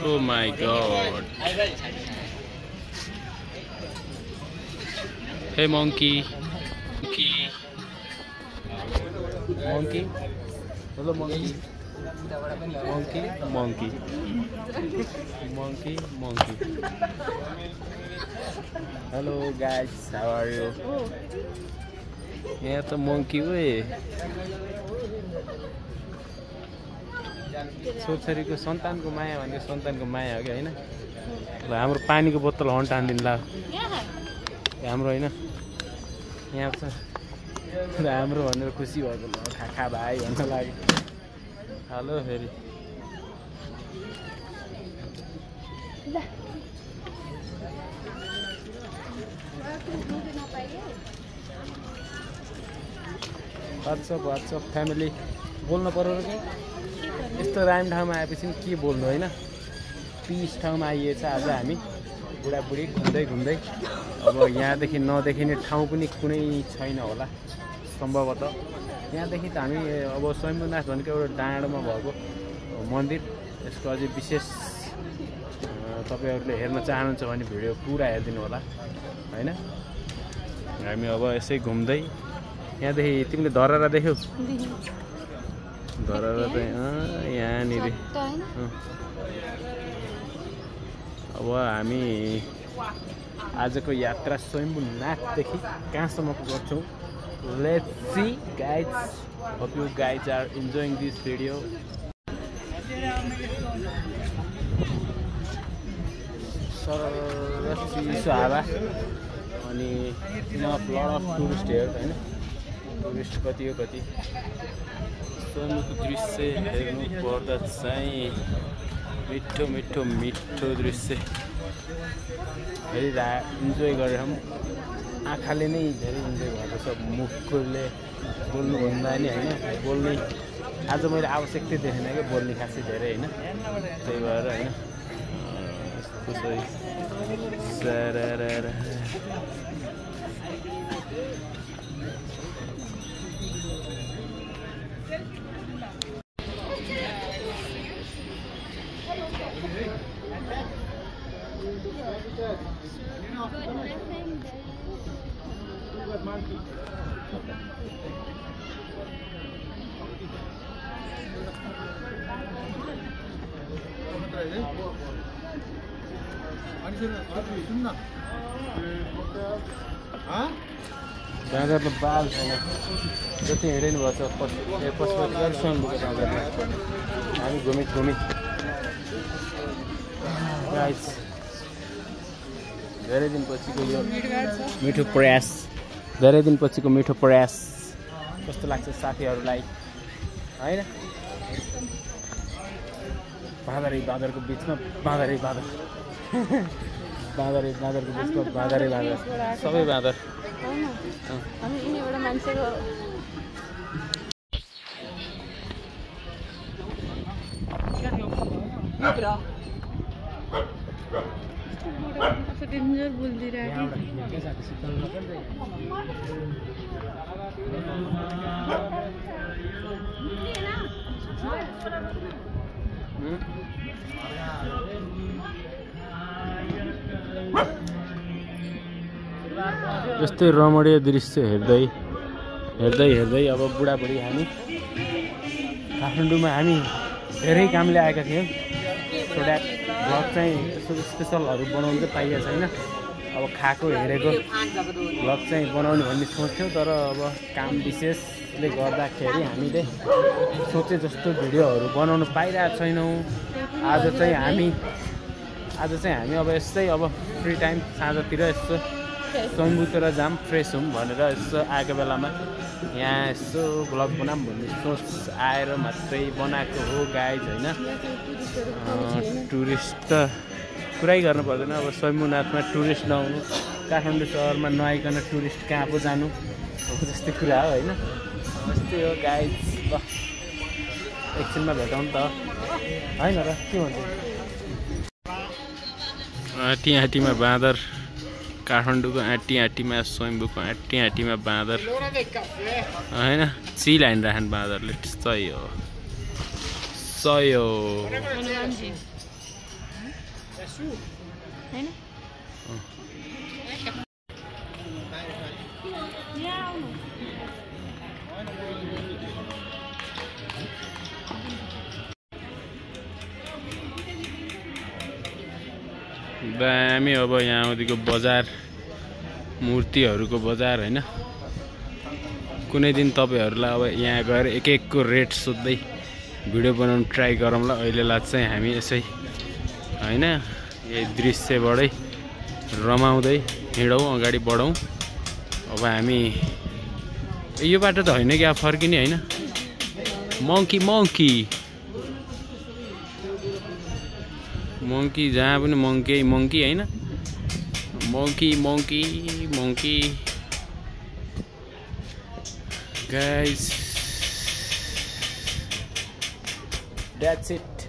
Oh my god. Hey monkey. Monkey. Hello monkey. Monkey. Hello guys, how are you? यहाँ तो monkey way. छोरीको सन्तानको माया भनेको सन्तानको माया हो कि हैन? ल हाम्रो पानीको बोतल हन्ट हान्दिन ल। हाम्रो हैन। यहाँ छ। राम्रो भनेर खुसी भएको ल खाखा भाइ भन्न लाग्यो। हेलो फेरि। WhatsApp फ्यामिली बोल्न पर्यो र के? यस्तो राम ठाउँमा आएपछि के बोल्नु हैन? पिस ठाउँमा आइएछ आज हामी बुढाबुढी घुम्दै अब यहाँदेखि नदेखिने ठाउँ पनि कुनै छैन होला सम्भवतः। यहाँदेखि त हामी अब स्वयम्भूनाथ भनेको एउटा डाँडोमा भएको मन्दिर। यसको अझै विशेष तपाईहरुले हेर्न चाहनुहुन्छ भने भिडियो पुरा हेर्दिनु होला हैन? हामी अब यसै घुम्दै यहाँदेखि तिमीले धरहरा देख्यौ? धरहरा त यहाँनिर। अब हामी आजको यात्रा स्वयम्भूनाथदेखि कहाँसम्मको गर्छौँ? Let's see guys. Hope you guys are enjoying this video. चिसो हावा अनि lot of tourists here हैन? टुरिस्ट कति हो कति स्वयम्भूको दृश्य हेर्नु पर्दा चाहिँ मिठो दृश्य हेरिरा इन्जोय गरेर हम आँखाले नै धेरै इन्जोय भएको छ। मुखले बोल्नु भन्दा नि हैन बोल्ने आज मैले आवश्यकता देखेन के बोल्ने खासै धेरै हैन। त्यही भएर हैन यस्तो सही सररर गाँजाको बाल छैन जति हिँडिनु भएको छ पशुपति गएर स्वयम्भूको गाँजामा हामी घुमी गाइस धेरै दिनपछिको यो मिठो प्रयास कस्तो लाग्छ साथीहरूलाई हैन? बाँदरको बिचमा बाँदरको बिचमा बाँदर सबै बाँदर हामी यिनी एउटा मान्छेको डेन्जर बोल्दिरहेको यस्तै रमणीय दृश्य हेर्दै अब बुढाबुढी हामी काठमाडौँमा हामी धेरै कामले आएका थियौँ। थोडा भ्लग चाहिँ स्पेसलहरू बनाउनु चाहिँ पाइएको छैन। अब खाएको हेरेको भ्लग चाहिँ बनाउने भन्ने सोच्थ्यौँ तर अब काम विशेषले गर्दाखेरि हामीले सोचे जस्तो भिडियोहरू बनाउनु पाइरहेको छैनौँ। आज चाहिँ हामी अब यस्तै अब फ्री टाइम साँझतिर यस्तो स्वयम्भूतिर जाम फ्रेस हुँ भनेर यसो आएको बेलामा यहाँ यसो भ्लग बनाऊँ भन्ने सोच आएर मात्रै बनाएको हो गाइज हैन? टुरिस्ट त कुरै गर्नु पर्दैन। अब स्वयम्भूनाथमा टुरिस्ट नआउनु, काठमाडौँ सहरमा नआइकन टुरिस्ट कहाँ पो जानु हो जस्तै कुरा हो हैन? यस्तै हो गाइज। ल एकछिनमा भेटौँ नि त हैन र के भन्छ? आँटीमा बाँदर, काठमाडौँको आँटीमा स्वयम्भूको आँटीमा बाँदर हैन? चिल हानिराख्नु बाँदरले त्यस्तै हो। सयो हनुमानजी हैन यहाँ आउनु दामी अब यहाँको बजार मूर्तिहरूको बजार हैन कुनै दिन तपाईहरुलाई अब यहाँ गएर एक एकको रेट सोध्दै भिडियो बनाउन ट्राई गरौँला अहिलेलाई चाहिँ हामी यसै हैन यही दृश्यबाटै रमाउँदै हिँडौँ अगाडि बढौँ अब हामी यो बाटो त हैन कि फर्किने हैन मंकी मंकी मंकी जहाँ पनि मंकी मंकी हैन monkey monkey monkey guys that's it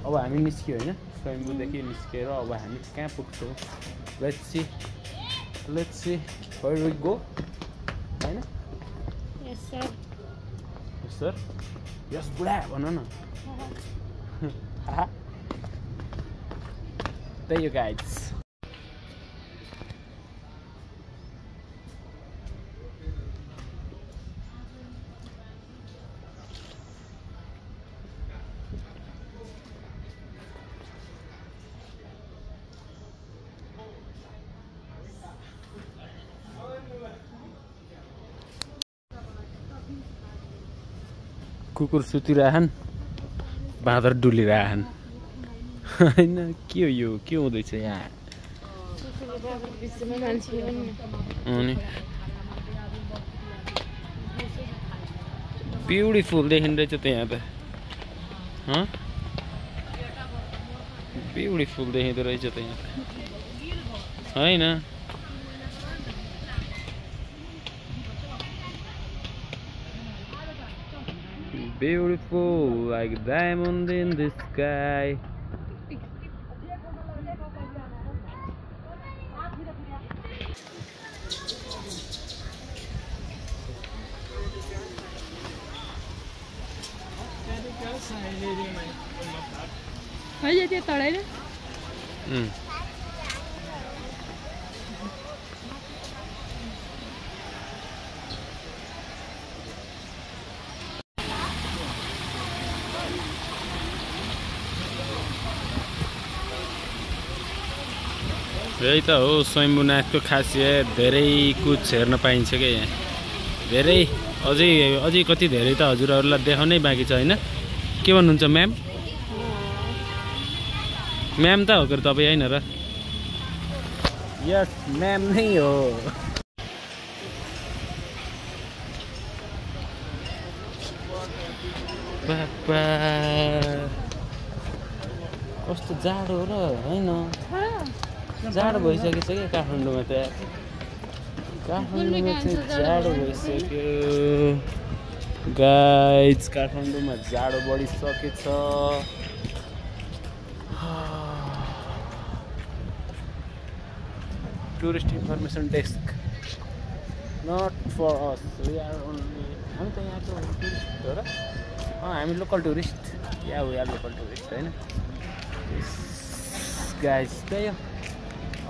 अब हामी निस्क्यो हैन स्वयम्भूदेखि निस्केर अब हामी कहाँ पुग्छौँ let's see where we go हैन यस सर यस सर यस बुढा भन न त्यही हो गाइस कुकुर सुतिरहन् बाँदर डुलिरहन् हैन के हो यो के हुँदैछ यहाँ अनि ब्युटिफुल देखिँदैछ त्यहाँ त ब्युटिफुल देखिँदो रहेछ त्यहाँ त हैन beautiful like diamond in the sky हैन त्यो तडैले यही त हो स्वयम्भूनाथको खासियत धेरै कुछ हेर्न पाइन्छ क्या यहाँ धेरै अझै कति धेरै त हजुरहरूलाई देखाउनै बाँकी छ हैन के भन्नुहुन्छ म्याम म्याम त हो के तपाईँ हैन र यस म्याम नै हो बाबा कस्तो जाडो र हैन जाडो भइसकेछ क्या काठमाडौँमा त काठमाडौँमा चाहिँ जाडो भइसक्यो गाइज काठमाडौँमा जाडो बढिसकेछ tourist information desk not for us we are only हामी त यहाँको टुरिस्ट हो र हामी लोकल टुरिस्ट या वी आर लोकल टुरिस्ट हैन गाइज त्यही हो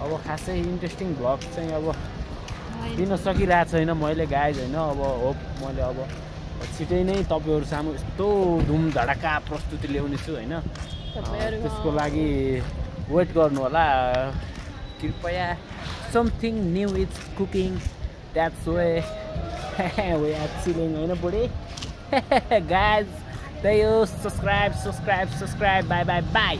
अब खासै इन्ट्रेस्टिङ भ्लग चाहिँ अब दिन सकिरहेको छैन मैले गाइज हैन अब होप मैले अब छिटै नै तपाईहरु सामु यस्तो धुमधडाका प्रस्तुति ल्याउने छु हैन त्यसको लागि वेट गर्नु होला कृपया something new is cooking that's way we are chilling हैन बुढी गाइज त्यही हो सब्सक्राइब बाई